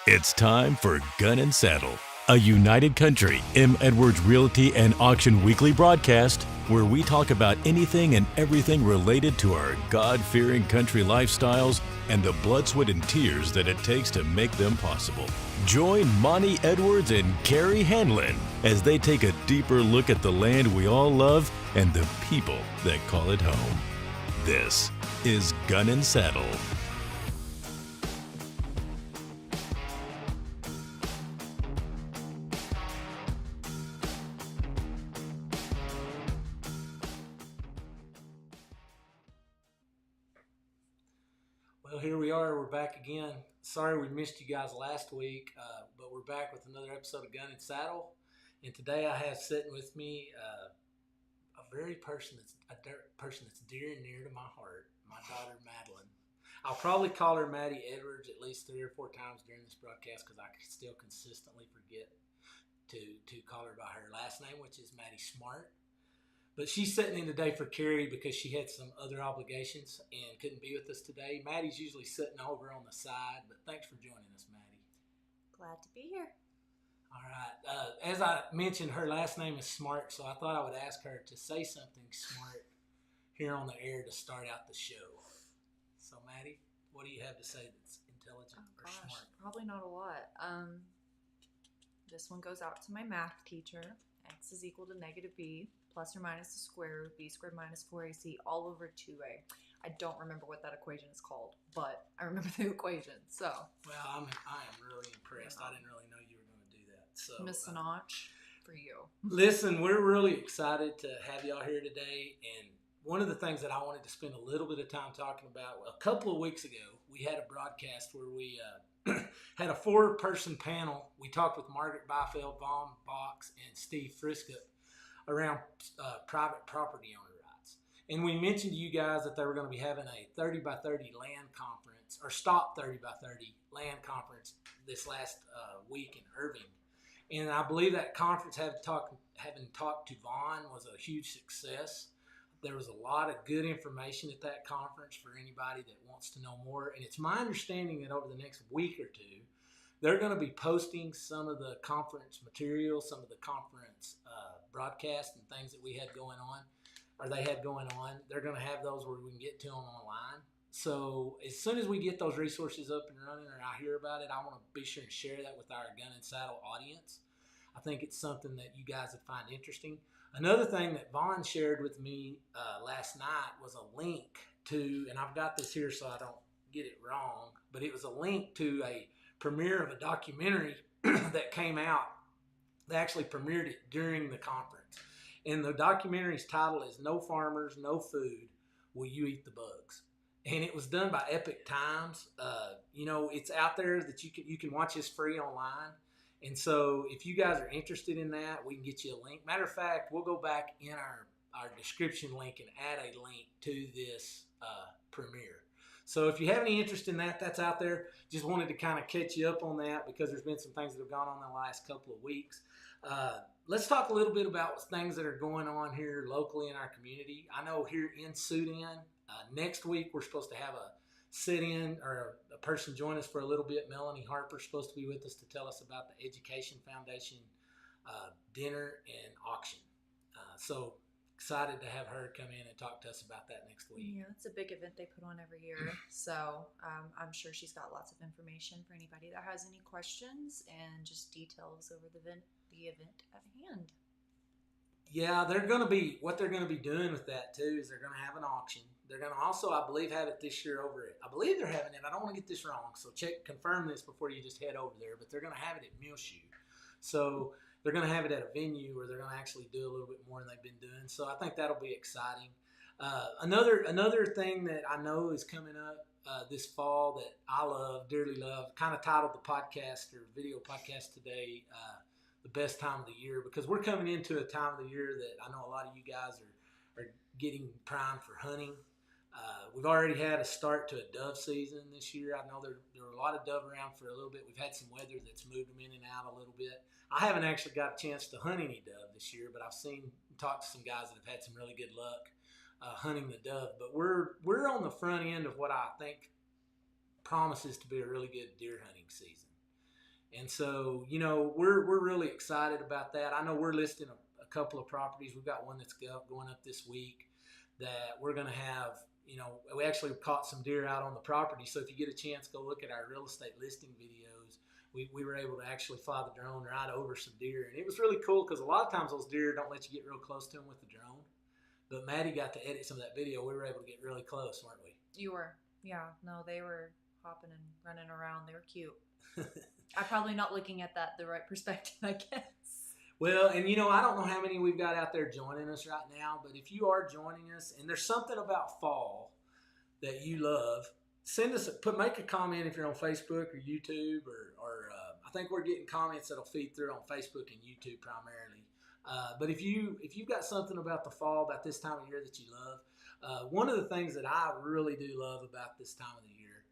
It's time for Gun and Saddle, a United Country M. Edwards Realty and Auction weekly broadcast where we talk about anything and everything related to our God-fearing country lifestyles and the blood, sweat, and tears that it takes to make them possible. Join Monty Edwards and Carrie Hanlon as they take a deeper look at the land we all love and the people that call it home. This is Gun and Saddle. Well, here we are. We're back again. Sorry we missed you guys last week, but we're back with another episode of Gun and Saddle. And today I have sitting with me a person that's dear and near to my heart, my daughter Madeline. I'll probably call her Maddie Edwards at least 3 or 4 times during this broadcast because I still consistently forget to call her by her last name, which is Maddie Smart. But she's sitting in today for Carrie because she had some other obligations and couldn't be with us today. Maddie's usually sitting over on the side, but thanks for joining us, Maddie. Glad to be here. All right. As I mentioned, her last name is Smart, so I thought I would ask her to say something smart here on the air to start out the show. So, Maddie, what do you have to say that's intelligent or smart? Probably not a lot. This one goes out to my math teacher. X is equal to negative b plus or minus the square root b squared minus 4ac all over 2a. I don't remember what that equation is called, but I remember the equation. So, well, I am really impressed. I didn't really know you were going to do that. So, miss a notch for you. Listen, we're really excited to have y'all here today, and one of the things that I wanted to spend a little bit of time talking about, a couple of weeks ago, we had a broadcast where we had a 4-person panel. We talked with Margaret Byfeld, Vaughn Box, and Steve Friskup around private property owner rights. And we mentioned to you guys that they were going to be having a 30 by 30 land conference, or Stop 30 by 30 land conference this last week in Irving. And I believe that conference, having talked to Vaughn, was a huge success. There was a lot of good information at that conference for anybody that wants to know more. And it's my understanding that over the next week or two, they're going to be posting some of the conference material, some of the conference broadcasts and things that we had going on, or they had going on. They're going to have those where we can get to them online. So as soon as we get those resources up and running, or I hear about it, I want to be sure and share that with our Gun and Saddle audience. I think it's something that you guys would find interesting. Another thing that Vaughn shared with me last night was a link to, and I've got this here so I don't get it wrong, but it was a link to a premiere of a documentary that came out. They actually premiered it during the conference. And the documentary's title is No Farmers, No Food, Will You Eat the Bugs? And it was done by Epic Times. It's out there that you can watch this free online. And so if you guys are interested in that, we can get you a link. Matter of fact, we'll go back in our description link and add a link to this premiere. So if you have any interest in that, that's out there. Just wanted to kind of catch you up on that because there's been some things that have gone on in the last couple of weeks. Let's talk a little bit about things that are going on here locally in our community. I know here in Sudan, next week we're supposed to have a sit-in or a person join us for a little bit. Melanie Harper's supposed to be with us to tell us about the Education Foundation dinner and auction. So excited to have her come in and talk to us about that next week. Yeah, it's a big event they put on every year. So I'm sure she's got lots of information for anybody that has any questions and just details over the event at hand. Yeah, what they're going to be doing with that too is they're going to have an auction. They're going to also, I believe, have it this year I believe they're having it. I don't want to get this wrong, so confirm this before you just head over there. But they're going to have it at Muleshoe. So they're going to have it at a venue where they're going to actually do a little bit more than they've been doing. So I think that'll be exciting. Another thing that I know is coming up this fall that I dearly love, kind of titled the podcast or video podcast today, the best time of the year, because we're coming into a time of the year that I know a lot of you guys are getting primed for hunting. We've already had a start to a dove season this year. I know there were a lot of dove around for a little bit. We've had some weather that's moved them in and out a little bit. I haven't actually got a chance to hunt any dove this year, but I've talked to some guys that have had some really good luck hunting the dove. But we're on the front end of what I think promises to be a really good deer hunting season. And so, we're really excited about that. I know we're listing a couple of properties. We've got one that's going up this week that we're going to have. We actually caught some deer out on the property. So if you get a chance, go look at our real estate listing videos. We were able to actually fly the drone right over some deer. And it was really cool because a lot of times those deer don't let you get real close to them with the drone. But Maddie got to edit some of that video. We were able to get really close, weren't we? You were. Yeah. No, they were hopping and running around. They were cute. I'm probably not looking at that the right perspective, I guess. Well, and I don't know how many we've got out there joining us right now, but if you are joining us and there's something about fall that you love, make a comment if you're on Facebook or YouTube or I think we're getting comments that'll feed through on Facebook and YouTube primarily. But if you've got something about the fall, about this time of year that you love, one of the things that I really do love about this time of the year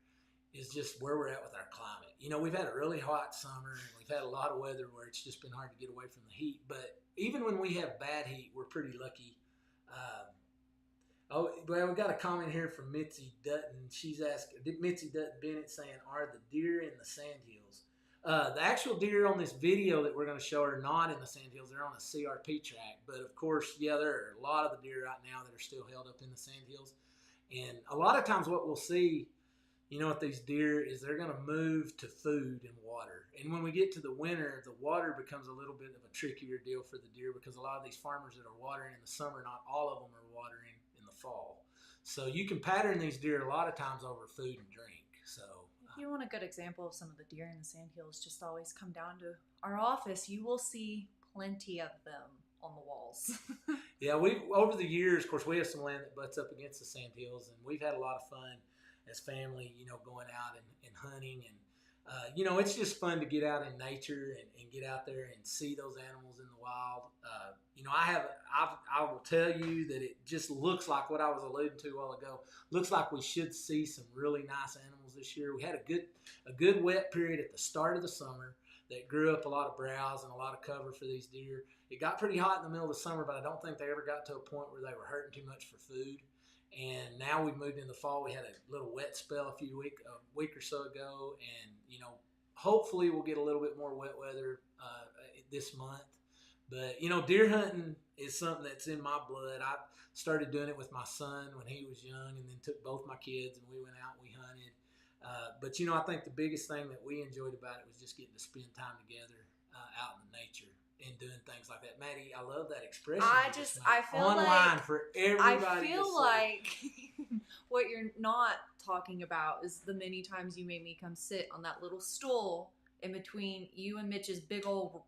is just where we're at with our climate. We've had a really hot summer and we've had a lot of weather where it's just been hard to get away from the heat. But even when we have bad heat, we're pretty lucky. We got a comment here from Mitzi Dutton. She's asking, Mitzi Dutton Bennett saying, are the deer in the sandhills? The actual deer on this video that we're going to show are not in the sandhills. They're on a CRP track. But of course, there are a lot of the deer right now that are still held up in the sandhills. And a lot of times what we'll see, with these deer is they're going to move to food and water. And when we get to the winter, the water becomes a little bit of a trickier deal for the deer because a lot of these farmers that are watering in the summer, not all of them are watering in the fall. So you can pattern these deer a lot of times over food and drink. So if you want a good example of some of the deer in the sandhills, just always come down to our office. You will see plenty of them on the walls. Yeah, over the years, of course, we have some land that butts up against the sandhills, and we've had a lot of fun as family, going out and hunting. And, it's just fun to get out in nature and get out there and see those animals in the wild. I will tell you that it just looks like what I was alluding to a while ago. Looks like we should see some really nice animals this year. We had a good wet period at the start of the summer that grew up a lot of browse and a lot of cover for these deer. It got pretty hot in the middle of the summer, but I don't think they ever got to a point where they were hurting too much for food. And now we've moved into fall. We had a little wet spell a week or so ago, and hopefully we'll get a little bit more wet weather this month. But deer hunting is something that's in my blood. I started doing it with my son when he was young, and then took both my kids and we went out and we hunted. But I think the biggest thing that we enjoyed about it was just getting to spend time together out in the nature and doing things like that. Maddie, I love that expression. I feel online like for everybody. I feel like what you're not talking about is the many times you made me come sit on that little stool in between you and Mitch's big old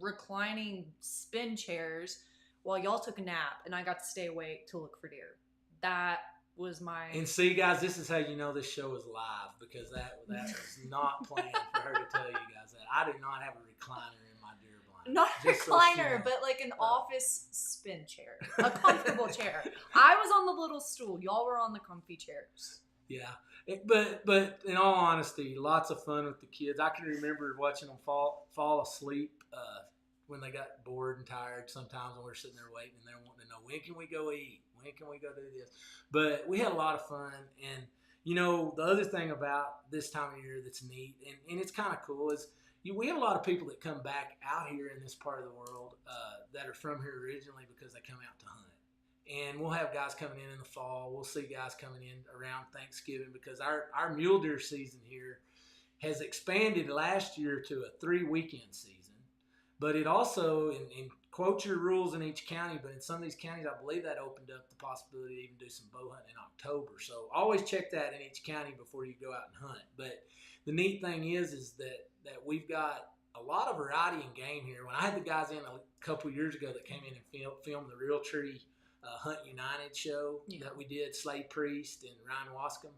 reclining spin chairs while y'all took a nap and I got to stay awake to look for deer. That was my... And see, guys, this is how you know this show is live, because that was not planned for her to tell you guys that. I did not have a recliner in my deer blind. Not a recliner, but like an office spin chair. A comfortable chair. I was on the little stool. Y'all were on the comfy chairs. Yeah. But in all honesty, lots of fun with the kids. I can remember watching them fall asleep when they got bored and tired sometimes when we're sitting there waiting and they're wanting to know, when can we go eat? When can we go do this? But we had a lot of fun. And, the other thing about this time of year that's neat, and it's kind of cool, is we have a lot of people that come back out here in this part of the world that are from here originally because they come out to hunt. And we'll have guys coming in the fall. We'll see guys coming in around Thanksgiving because our mule deer season here has expanded last year to a 3-weekend season. But it also, and quote your rules in each county, but in some of these counties, I believe that opened up the possibility to even do some bow hunting in October. So always check that in each county before you go out and hunt. But the neat thing is that we've got a lot of variety in game here. When I had the guys in a couple of years ago that came in and filmed the Realty Hunt United show that we did, Slade Priest and Ryan Wascom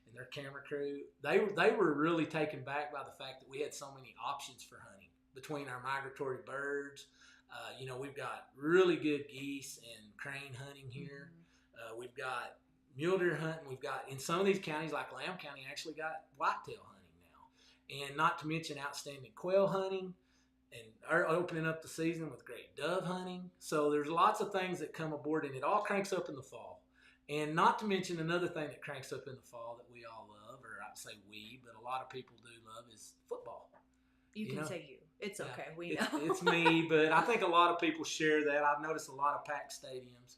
and their camera crew, they were really taken back by the fact that we had so many options for hunting between our migratory birds. We've got really good geese and crane hunting here. We've got mule deer hunting. We've got, in some of these counties, like Lamb County, actually got whitetail hunting now. And not to mention outstanding quail hunting, and are opening up the season with great dove hunting. So there's lots of things that come aboard, and it all cranks up in the fall. And not to mention another thing that cranks up in the fall that we all love, or I'd say we, but a lot of people do love, is football. You can say you. It's okay. We know. It's me, but I think a lot of people share that. I've noticed a lot of packed stadiums.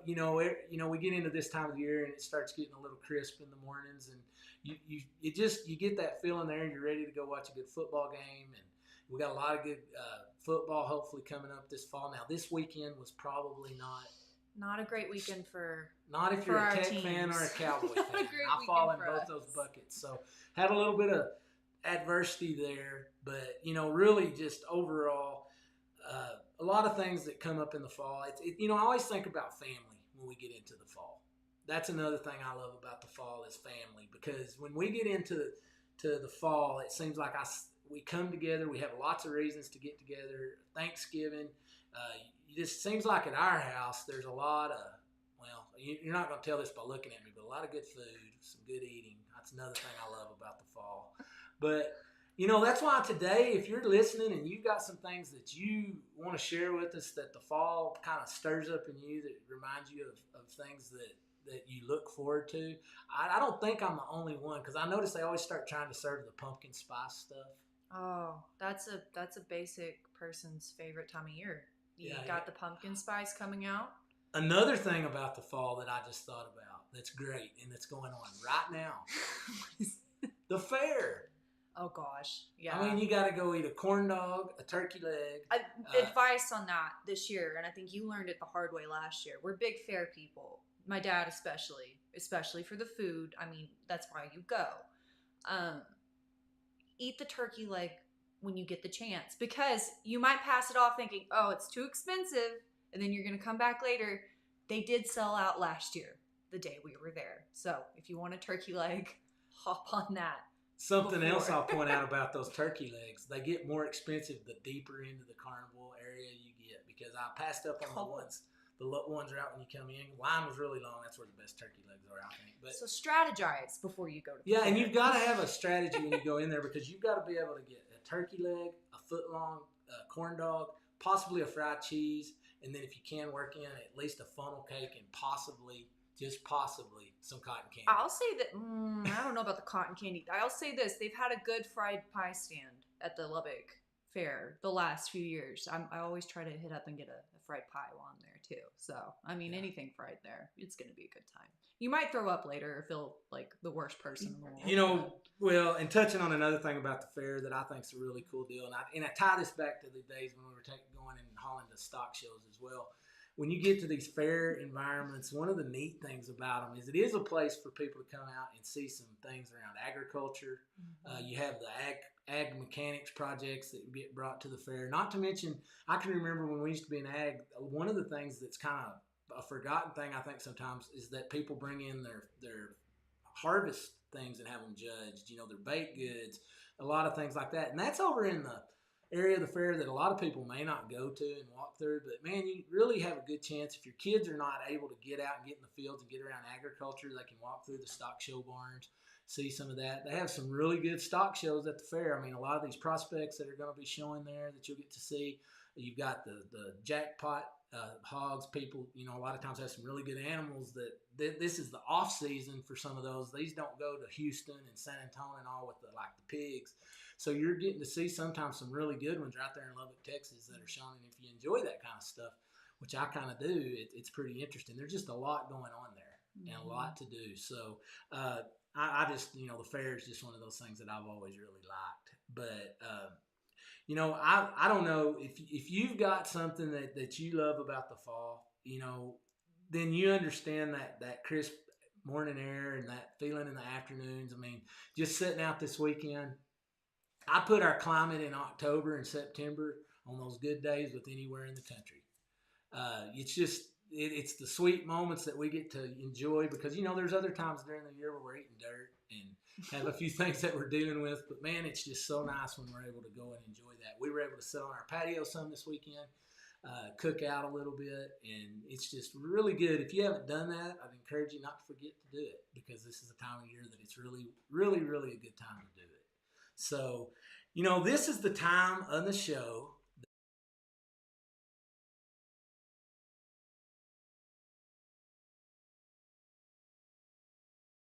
We get into this time of the year and it starts getting a little crisp in the mornings, and you get that feeling there, and you're ready to go watch a good football game. And we got a lot of good football hopefully coming up this fall. Now, this weekend was probably not a great weekend for not if you're a Tech fan or a Cowboy fan. I fall in both those buckets. So had a little bit of adversity there, but really just overall, a lot of things that come up in the fall. I always think about family when we get into the fall. That's another thing I love about the fall is family, because when we get into the fall, it seems like we come together. We have lots of reasons to get together. Thanksgiving. It just seems like at our house there's a lot of, you're not going to tell this by looking at me, but a lot of good food, some good eating. That's another thing I love about the fall. But, that's why today, if you're listening and you've got some things that you want to share with us that the fall kind of stirs up in you, that reminds you of things that you look forward to. I don't think I'm the only one, because I notice they always start trying to serve the pumpkin spice stuff. Oh, that's a basic person's favorite time of year. You got the pumpkin spice coming out. Another thing about the fall that I just thought about that's great and that's going on right now, the fair. Oh gosh, yeah. I mean, you got to go eat a corn dog, a turkey leg. Advice on that this year, and I think you learned it the hard way last year. We're big fair people. My dad especially for the food. I mean, that's why you go. Eat the turkey leg when you get the chance, because you might pass it off thinking, oh, it's too expensive, and then you're going to come back later. They did sell out last year, the day we were there. So if you want a turkey leg, hop on that. Something else I'll point out about those turkey legs, they get more expensive the deeper into the carnival area you get, because I passed up on the ones right when you come in. Line was really long. That's where the best turkey legs are, I think. But so strategize before you go to the fair. And fair. you've got to have a strategy when you go in there, because you've got to be able to get a turkey leg, a foot long corn dog, possibly a fried cheese, and then if you can work in at least a funnel cake, and possibly some cotton candy. I'll say that I don't know about the cotton candy. I'll say this: they've had a good fried pie stand at the Lubbock Fair the last few years. I always try to hit up and get a fried pie while I'm there too. So I mean, anything fried there, it's going to be a good time. You might throw up later or feel like the worst person in the world. Well, and touching on another thing about the fair that I think is a really cool deal, and I tie this back to the days when we were going and hauling to stock shows as well. When you get to these fair environments, one of the neat things about them is it is a place for people to come out and see some things around agriculture. Mm-hmm. You have the ag mechanics projects that get brought to the fair. Not to mention, I can remember when we used to be in ag, one of the things that's kind of a forgotten thing, I think sometimes, is that people bring in their harvest things and have them judged. Their baked goods, a lot of things like that. And that's over in the area of the fair that a lot of people may not go to and walk through, but man, you really have a good chance. If your kids are not able to get out and get in the fields and get around agriculture, they can walk through the stock show barns, see some of that. They have some really good stock shows at the fair. I mean, a lot of these prospects that are going to be showing there that you'll get to see. You've got the jackpot hogs. People, a lot of times have some really good animals that this is the off season for some of those. These don't go to Houston and San Antonio and all with the pigs. So you're getting to see sometimes some really good ones right there in Lubbock, Texas that are shown. And if you enjoy that kind of stuff, which I kind of do, it's pretty interesting. There's just a lot going on there and a lot to do. So I just, the fair is just one of those things that I've always really liked. But, I don't know if you've got something that you love about the fall, then you understand that crisp morning air and that feeling in the afternoons. I mean, just sitting out this weekend, I put our climate in October and September on those good days with anywhere in the country. It's just, it's the sweet moments that we get to enjoy, because, there's other times during the year where we're eating dirt and have a few things that we're dealing with. But, man, it's just so nice when we're able to go and enjoy that. We were able to sit on our patio some this weekend, cook out a little bit, and it's just really good. If you haven't done that, I'd encourage you not to forget to do it, because this is a time of year that it's really, really, really a good time to do it. So, this is the time on the show.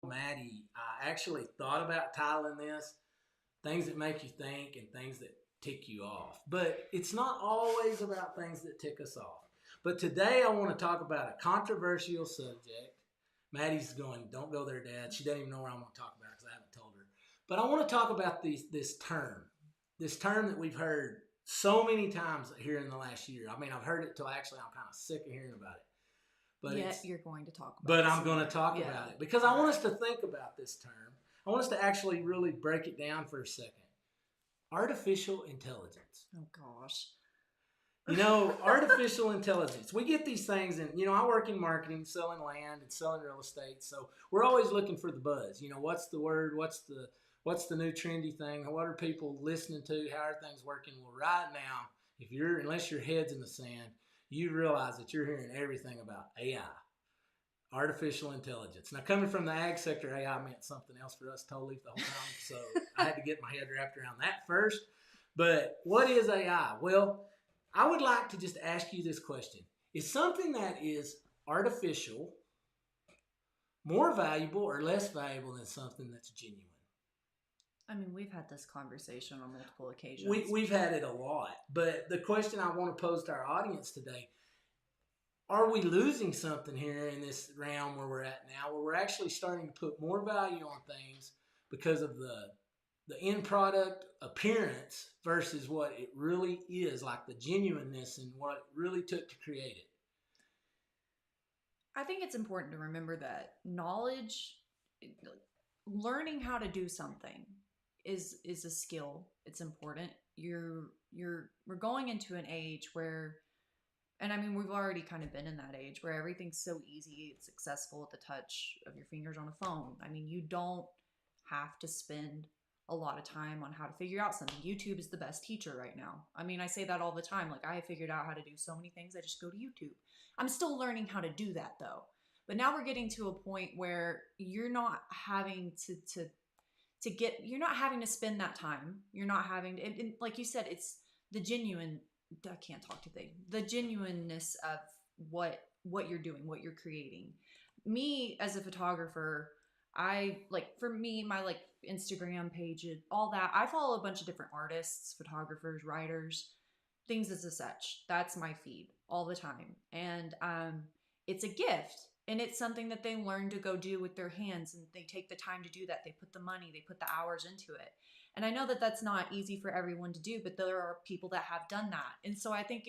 Maddie, I actually thought about titling this things that make you think and things that tick you off. But it's not always about things that tick us off. But today I want to talk about a controversial subject. Maddie's going, don't go there, Dad. She doesn't even know what I'm going to talk about because I haven't told her. But I want to talk about this term that we've heard so many times here in the last year. I mean, I've heard it till actually I'm kind of sick of hearing about it. But you're going to talk about it. But I'm going to talk about it because I want us to think about this term. I want us to actually really break it down for a second. Artificial intelligence. Oh, gosh. You know, artificial intelligence. We get these things, and, you know, I work in marketing, selling land and selling real estate. So we're always looking for the buzz. You know, what's the word? What's the new trendy thing? What are people listening to? How are things working? Well, right now, unless your head's in the sand, you realize that you're hearing everything about AI, artificial intelligence. Now, coming from the ag sector, AI meant something else for us totally the whole time. So I had to get my head wrapped around that first. But what is AI? Well, I would like to just ask you this question. Is something that is artificial more valuable or less valuable than something that's genuine? I mean, we've had this conversation on multiple occasions. We've had it a lot. But the question I want to pose to our audience today, are we losing something here in this realm where we're at now, where we're actually starting to put more value on things because of the end product appearance versus what it really is, like the genuineness and what it really took to create it? I think it's important to remember that knowledge, learning how to do something is a skill. It's important. We're going into an age where, and I mean, we've already kind of been in that age where everything's so easy. It's accessible at the touch of your fingers on a phone. I mean, you don't have to spend a lot of time on how to figure out something. YouTube is the best teacher right now. I mean, I say that all the time. Like, I have figured out how to do so many things. I just go to YouTube. I'm still learning how to do that though. But now we're getting to a point where you're not having you're not having to spend that time. You're not having to, and like you said, it's the I can't talk today. The genuineness of what you're doing, what you're creating. Me as a photographer, for me, my Instagram page, all that, I follow a bunch of different artists, photographers, writers, things as such. That's my feed all the time. And it's a gift. And it's something that they learn to go do with their hands, and they take the time to do that. They put the money, they put the hours into it. And I know that that's not easy for everyone to do, but there are people that have done that. And so I think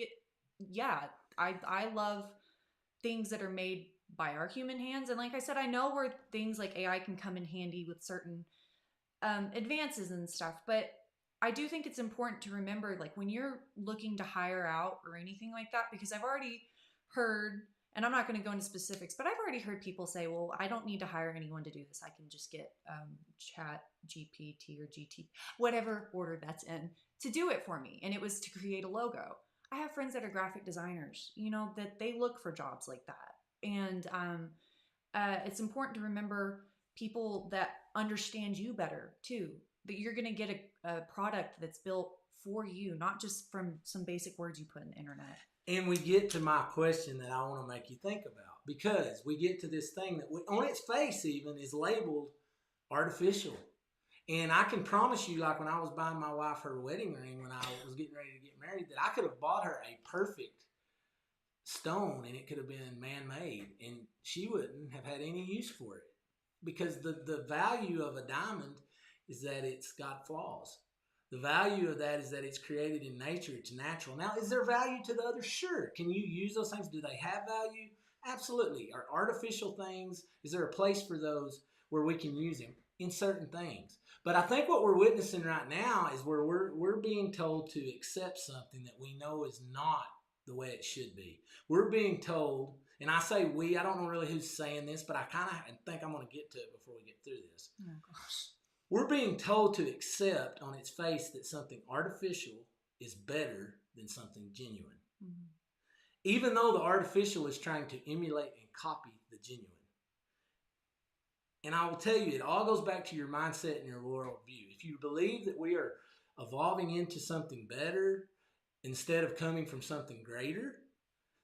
I love things that are made by our human hands. And like I said, I know where things like AI can come in handy with certain advances and stuff, but I do think it's important to remember, like, when you're looking to hire out or anything like that, because I've already heard, and I'm not going to go into specifics, but I've already heard people say, well, I don't need to hire anyone to do this. I can just get Chat GPT or GT, whatever order that's in, to do it for me. And it was to create a logo. I have friends that are graphic designers, you know, that they look for jobs like that. And it's important to remember people that understand you better too, that you're going to get a product that's built for you, not just from some basic words you put in the internet. And we get to my question that I want to make you think about, because we get to this thing that on its face even is labeled artificial. And I can promise you, like when I was buying my wife her wedding ring, when I was getting ready to get married, that I could have bought her a perfect stone and it could have been man-made and she wouldn't have had any use for it, because the value of a diamond is that it's got flaws. The value of that is that it's created in nature. It's natural. Now, is there value to the other? Sure. Can you use those things? Do they have value? Absolutely. Are artificial things, is there a place for those where we can use them in certain things? But I think what we're witnessing right now is where we're being told to accept something that we know is not the way it should be. We're being told, and I say we, I don't know really who's saying this, but I kind of think I'm going to get to it before we get through this. Oh, gosh. We're being told to accept on its face that something artificial is better than something genuine. Mm-hmm. Even though the artificial is trying to emulate and copy the genuine. And I will tell you, it all goes back to your mindset and your worldview. If you believe that we are evolving into something better instead of coming from something greater,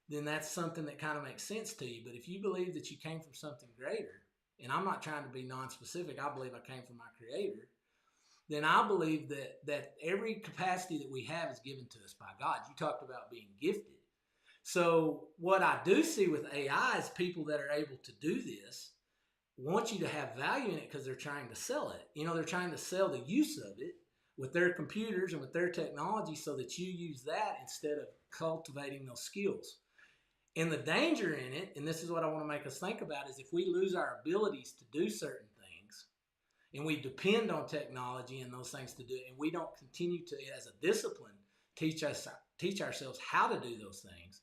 then that's something that kind of makes sense to you. But if you believe that you came from something greater, and I'm not trying to be non-specific, I believe I came from my Creator, then I believe that every capacity that we have is given to us by God. You talked about being gifted. So what I do see with AI is people that are able to do this want you to have value in it because they're trying to sell it. They're trying to sell the use of it with their computers and with their technology so that you use that instead of cultivating those skills. And the danger in it, and this is what I want to make us think about, is if we lose our abilities to do certain things and we depend on technology and those things to do it, and we don't continue to, as a discipline, teach ourselves how to do those things,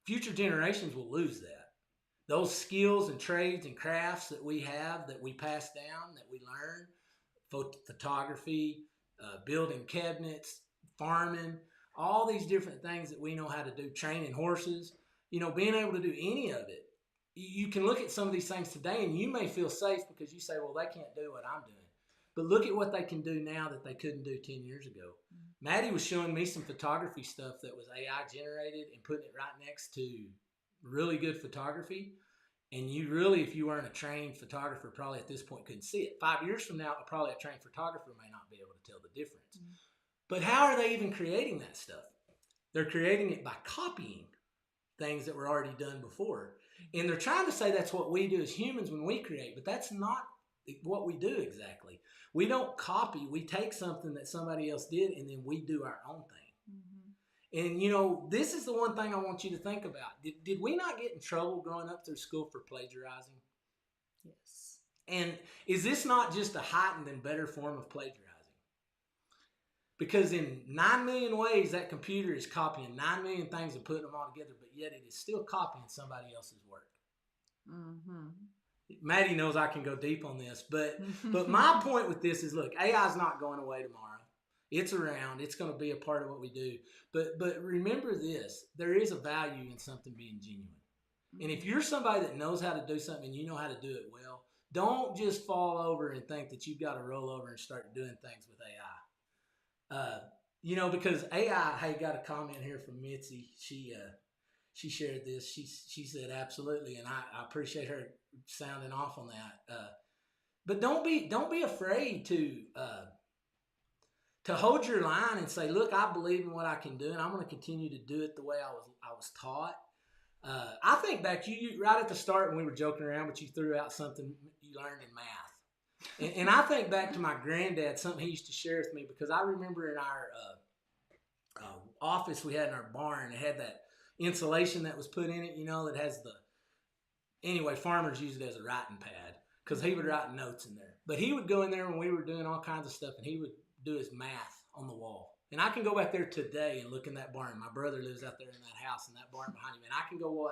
future generations will lose that. Those skills and trades and crafts that we have, that we pass down, that we learn, photography, building cabinets, farming, all these different things that we know how to do, training horses, being able to do any of it. You can look at some of these things today and you may feel safe because you say, well, they can't do what I'm doing. But look at what they can do now that they couldn't do 10 years ago. Maddie was showing me some photography stuff that was AI generated and putting it right next to really good photography. And you really, if you weren't a trained photographer, probably at this point couldn't see it. 5 years from now, probably a trained photographer may not be able to tell the difference. Mm-hmm. But how are they even creating that stuff? They're creating it by copying things that were already done before. And they're trying to say that's what we do as humans when we create, but that's not what we do exactly. We don't copy. We take something that somebody else did and then we do our own thing. Mm-hmm. And, this is the one thing I want you to think about. Did we not get in trouble growing up through school for plagiarizing? Yes. And is this not just a heightened and better form of plagiarizing? Because in 9 million ways, that computer is copying 9 million things and putting them all together, but yet it is still copying somebody else's work. Mm-hmm. Maddie knows I can go deep on this, but my point with this is, look, AI is not going away tomorrow. It's around. It's going to be a part of what we do. But remember this, there is a value in something being genuine. And if you're somebody that knows how to do something and you know how to do it well, don't just fall over and think that you've got to roll over and start doing things with AI. Because AI, hey, got a comment here from Mitzi. She shared this. She said absolutely, and I appreciate her sounding off on that. But don't be afraid to hold your line and say, look, I believe in what I can do, and I'm going to continue to do it the way I was taught. I think back, you right at the start when we were joking around, but you threw out something you learned in math. And I think back to my granddad, something he used to share with me, because I remember in our office we had in our barn, it had that insulation that was put in it, that has farmers use it as a writing pad because he would write notes in there. But he would go in there when we were doing all kinds of stuff and he would do his math on the wall. And I can go back there today and look in that barn. My brother lives out there in that house and that barn behind him. And I can go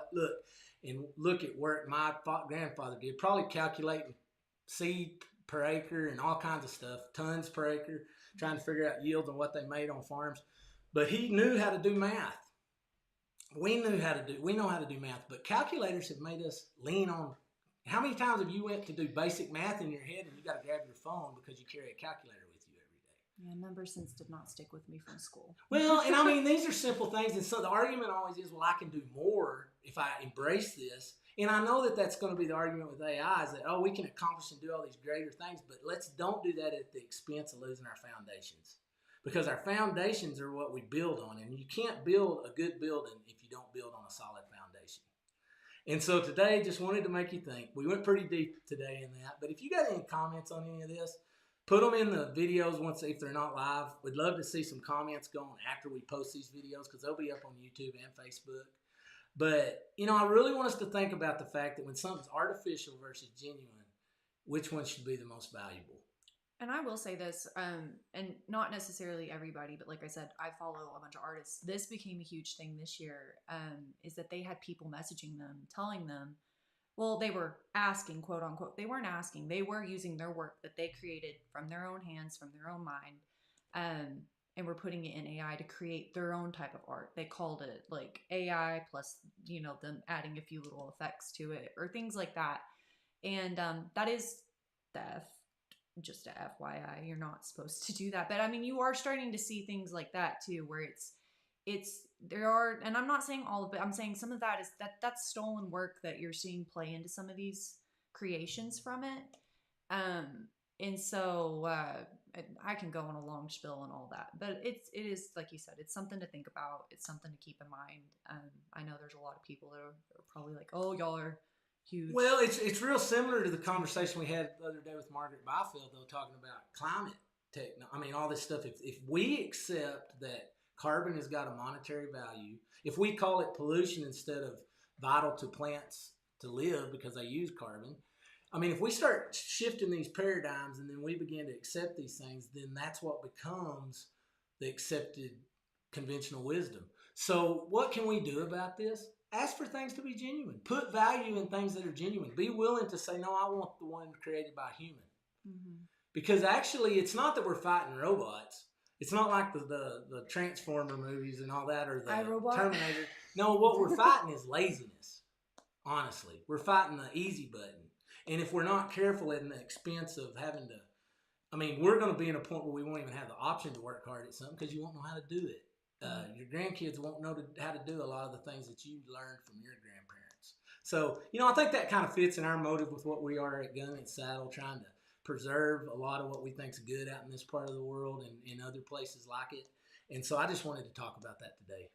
look at work my grandfather did, probably calculating seed per acre and all kinds of stuff, tons per acre, trying to figure out yields and what they made on farms. But he knew how to do math. We know how to do math, but calculators have made us lean on. How many times have you went to do basic math in your head and you got to grab your phone because you carry a calculator with you every day? Yeah, number sense did not stick with me from school. Well, and these are simple things. And so the argument always is, well, I can do more if I embrace this. And I know that that's going to be the argument with AI is that, we can accomplish and do all these greater things, but don't do that at the expense of losing our foundations. Because our foundations are what we build on, and you can't build a good building if you don't build on a solid foundation. And so today, just wanted to make you think. We went pretty deep today in that, but if you got any comments on any of this, put them in the videos if they're not live. We'd love to see some comments going after we post these videos because they'll be up on YouTube and Facebook. But, I really want us to think about the fact that when something's artificial versus genuine, which one should be the most valuable? And I will say this, and not necessarily everybody, but like I said, I follow a bunch of artists. This became a huge thing this year, is that they had people messaging them, telling them, well, they were asking, quote unquote, they weren't asking, they were using their work that they created from their own hands, from their own mind, and were putting it in AI to create their own type of art. They called it like AI plus, them adding a few little effects to it or things like that. And that is theft. Just a FYI, you're not supposed to do that. But you are starting to see things like that too, where there are, and I'm not saying all of it, I'm saying some of that is that's stolen work that you're seeing play into some of these creations from it. And so I can go on a long spiel and all that, but it is like you said, it's something to think about. It's something to keep in mind. I know there's a lot of people that are probably like, oh, y'all are huge. Well, it's real similar to the conversation we had the other day with Margaret Byfield, though, talking about climate technology. I mean, all this stuff. If we accept that carbon has got a monetary value, if we call it pollution instead of vital to plants to live because they use carbon, I mean, if we start shifting these paradigms and then we begin to accept these things, then that's what becomes the accepted conventional wisdom. So what can we do about this? Ask for things to be genuine. Put value in things that are genuine. Be willing to say, no, I want the one created by a human. Mm-hmm. Because actually, it's not that we're fighting robots. It's not like the Transformer movies and all that, or the Terminator. No, what we're fighting is laziness. Honestly, we're fighting the easy button. And if we're not careful at the expense of having to, I mean, we're going to be in a point where we won't even have the option to work hard at something because you won't know how to do it. Your grandkids won't know how to do a lot of the things that you learned from your grandparents. So, I think that kind of fits in our motive with what we are at Gun and Saddle, trying to preserve a lot of what we think is good out in this part of the world and in other places like it. And so I just wanted to talk about that today.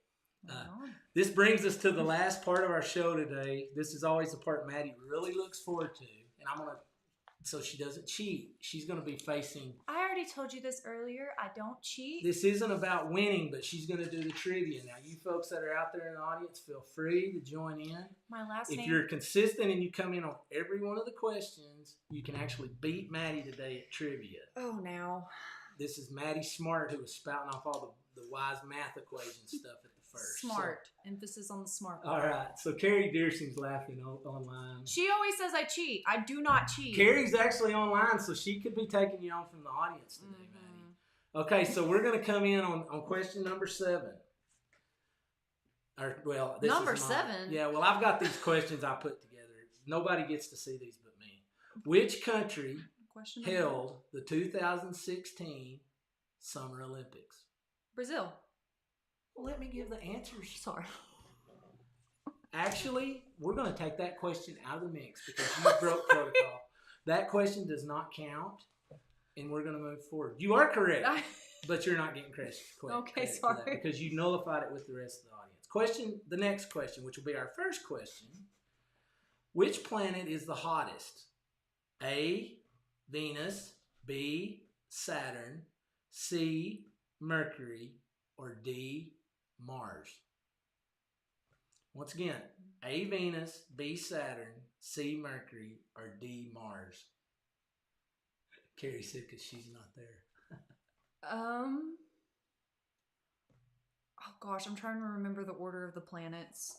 This brings us to the last part of our show today. This is always the part Maddie really looks forward to. And so she doesn't cheat. She's going to be facing... I already told you this earlier. I don't cheat. This isn't about winning, but she's going to do the trivia. Now, you folks that are out there in the audience, feel free to join in. My last name... If you're consistent and you come in on every one of the questions, you can actually beat Maddie today at trivia. Oh, now. This is Maddie Smart, who was spouting off all the wise math equation stuff at the first. Smart. So, emphasis on the smart. All right. So Carrie Deersing's laughing online. She always says I cheat. I do not cheat. Carrie's actually online, so she could be taking you on from the audience today, Maddie. Okay, so we're going to come in on question number 7. Number 7? Yeah, well, I've got these questions I put together. Nobody gets to see these but me. Which country held the 2016 Summer Olympics? Brazil. Well, let me give the answers. Sorry. Actually, we're going to take that question out of the mix because you broke protocol. That question does not count, and we're going to move forward. You are correct, but you're not getting credit. Okay, sorry. Because you nullified it with the rest of the audience. The next question, which will be our first question. Which planet is the hottest? A, Venus, B, Saturn, C, Mercury, or D, Mars? Once again, A, Venus, B, Saturn, C, Mercury, or D, Mars? Carrie said because she's not there. Oh gosh, I'm trying to remember the order of the planets.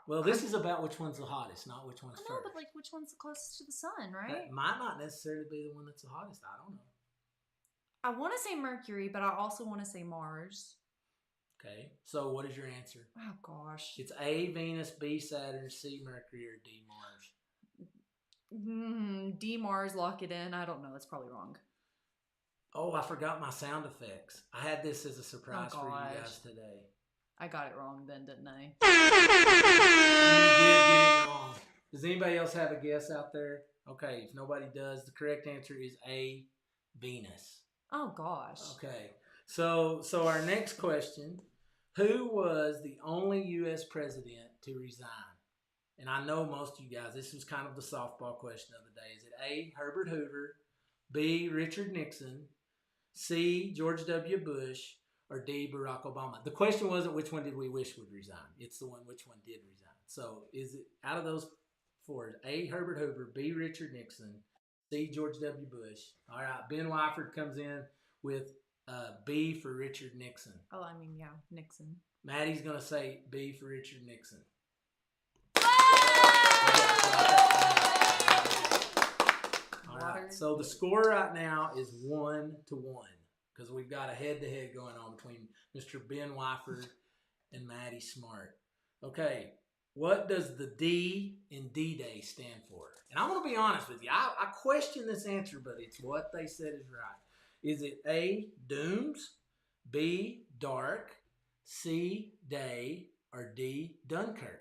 Well, this is about which one's the hottest, not which one's first. No, but like which one's the closest to the sun, right? That might not necessarily be the one that's the hottest. I don't know. I want to say Mercury, but I also want to say Mars. Okay, so what is your answer? Oh gosh, it's A, Venus, B, Saturn, C, Mercury, or D, Mars. D, Mars, lock it in. I don't know. That's probably wrong. Oh, I forgot my sound effects. I had this as a surprise for you guys today. I got it wrong then, didn't I? You did get it wrong. Does anybody else have a guess out there? Okay, if nobody does, the correct answer is A, Venus. Oh gosh. Okay, so our next question: who was the only U.S. president to resign? And I know most of you guys, this was kind of the softball question of the day. Is it A, Herbert Hoover, B, Richard Nixon, C, George W. Bush, or D, Barack Obama? The question wasn't which one did we wish would resign. It's the one which one did resign. So is it out of those 4? A, Herbert Hoover, B, Richard Nixon, C, George W. Bush. All right, Ben Wyford comes in with B for Richard Nixon. Oh, I mean, yeah, Nixon. Maddie's going to say B for Richard Nixon. All right, so the score right now is 1-1 because we've got a head-to-head going on between Mr. Ben Wyford and Maddie Smart. Okay, what does the D in D-Day stand for? And I'm going to be honest with you. I question this answer, but it's what they said is right. Is it A, dooms, B, dark, C, day, or D, Dunkirk?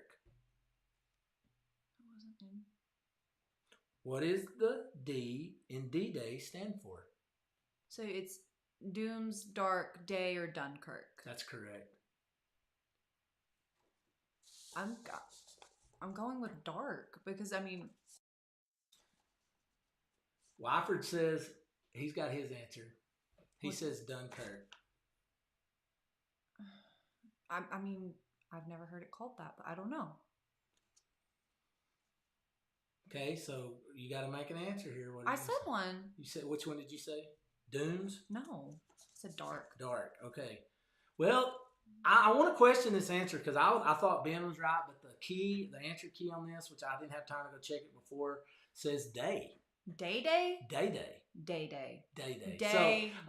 What is the D in D-Day stand for? So it's Dooms, Dark, Day, or Dunkirk. That's correct. I'm going with Dark because, I mean... Wyford says he's got his answer. He says Dunkirk. I mean, I've never heard it called that, but I don't know. Okay, so you got to make an answer here. I said one. You said, which one did you say? Dooms? No, I said Dark. Dark. Okay. Well, I want to question this answer because I thought Ben was right, but the answer key on this, which I didn't have time to go check it before, says day. Day? Day. Day.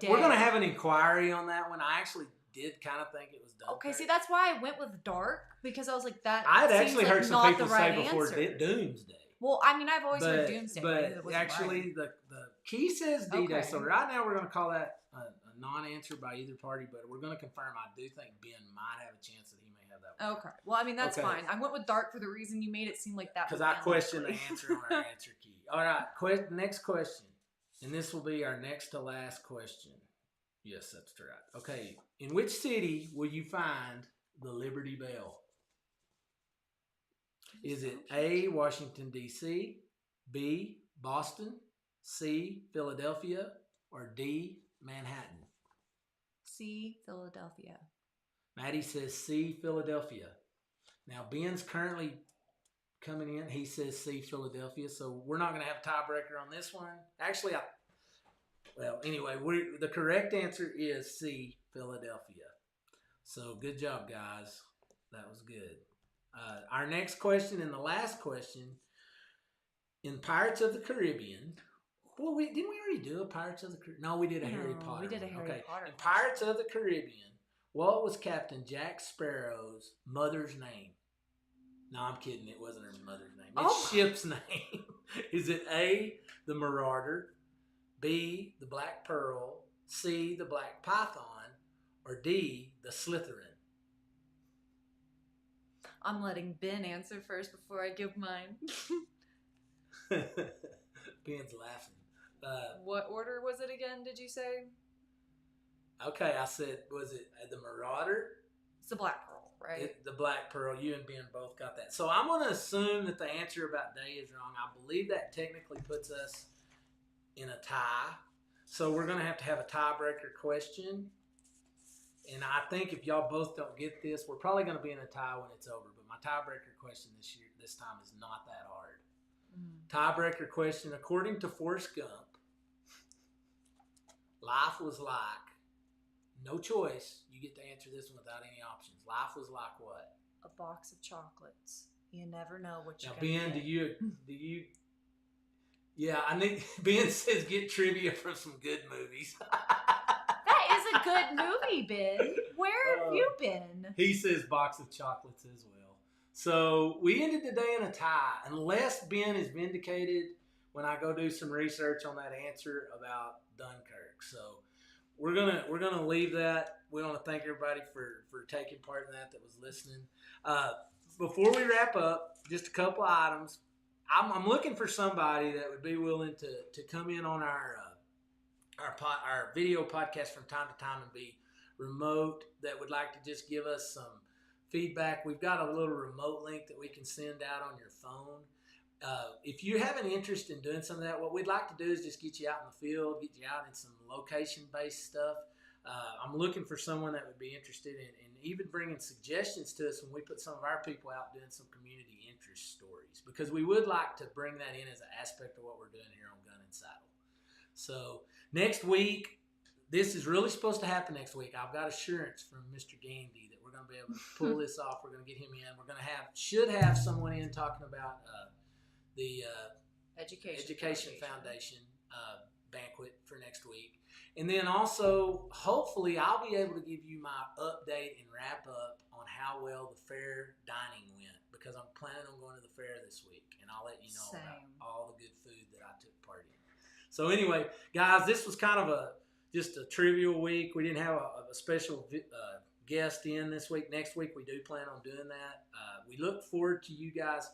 So we're going to have an inquiry on that one. I actually did kind of think it was Dunkirk. Okay, see, that's why I went with Dark, because I was like, that I'd seems actually like heard some not people the right say before answer. Doomsday. Well, I mean, I've always heard Doomsday. But actually, the key says D-Day. Okay. So right now, we're going to call that a non-answer by either party, but we're going to confirm. I do think Ben might have a chance that he may have that one. Okay. Well, I mean, that's Okay. fine. I went with Dark for the reason you made it seem like that. Because I questioned the answer on our answer key. All right, next question. And this will be our next to last question. Yes, that's right. Okay. In which city will you find the Liberty Bell? Is it A, Washington, D.C., B, Boston, C, Philadelphia, or D, Manhattan? C, Philadelphia. Maddie says C, Philadelphia. Now, Ben's currently coming in. He says C, Philadelphia. So we're not going to have a tiebreaker on this one. Actually, anyway, the correct answer is C, Philadelphia. So good job, guys. That was good. Our next question and the last question. In Pirates of the Caribbean, well, didn't we already do a Pirates of the Caribbean? No, we did a Harry Potter. We did a Harry Potter. In Pirates of the Caribbean, what was Captain Jack Sparrow's mother's name? No, I'm kidding. It wasn't her mother's name. It's ship's name. Is it A, the Marauder, B, the Black Pearl, C, the Black Python, or D, the Slytherin? I'm letting Ben answer first before I give mine. Ben's laughing. What order was it again, did you say? Okay, I said, was it the Marauder? It's the Black Pearl, right? The Black Pearl. You and Ben both got that. So I'm going to assume that the answer about day is wrong. I believe that technically puts us in a tie. So we're going to have a tiebreaker question. And I think if y'all both don't get this, we're probably going to be in a tie when it's over. But my tiebreaker question this time is not that hard. Tiebreaker question. According to Forrest Gump, life was like, no choice. You get to answer this one without any options. Life was like what? A box of chocolates. You never know what you're now, going to Ben, get. do you? Yeah, Ben says get trivia from some good movies. That is a good movie, Ben. Where have you been? He says box of chocolates as well. So we ended the day in a tie, unless Ben is vindicated when I go do some research on that answer about Dunkirk. So we're gonna leave that. We want to thank everybody for taking part in that was listening. Before we wrap up, just a couple of items. I'm looking for somebody that would be willing to come in on our video podcast from time to time and be remote, that would like to just give us some feedback. We've got a little remote link that we can send out on your phone. If you have an interest in doing some of that, what we'd like to do is just get you out in the field, get you out in some location-based stuff. I'm looking for someone that would be interested in even bringing suggestions to us when we put some of our people out doing some community interest stories, because we would like to bring that in as an aspect of what we're doing here on Gun and Saddle. So next week, this is really supposed to happen next week. I've got assurance from Mr. Gandy that we're going to be able to pull this off. We're going to get him in. We're going to should have someone in talking about the Education Foundation banquet for next week. And then also, hopefully, I'll be able to give you my update and wrap up on how well the fair dining went, because I'm planning on going to the fair this week, and I'll let you know about all the good food that I took part in. So anyway, guys, this was kind of just a trivial week. We didn't have a special guest in this week. Next week, we do plan on doing that. We look forward to you guys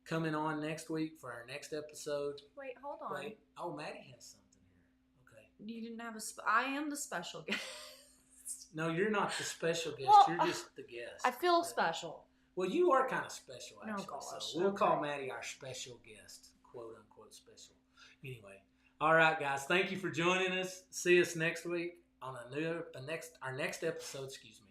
coming on next week for our next episode. Wait, hold on. Wait. Oh, Maddie has something here. Okay. You didn't have I am the special guest. No, you're not the special guest. Well, you're just the guest. I feel special. Well, you are kind of special, Oh, actually. gosh. So we'll call Maddie our special guest, quote unquote special. Anyway, all right, guys. Thank you for joining us. See us next week on our next episode. Excuse me.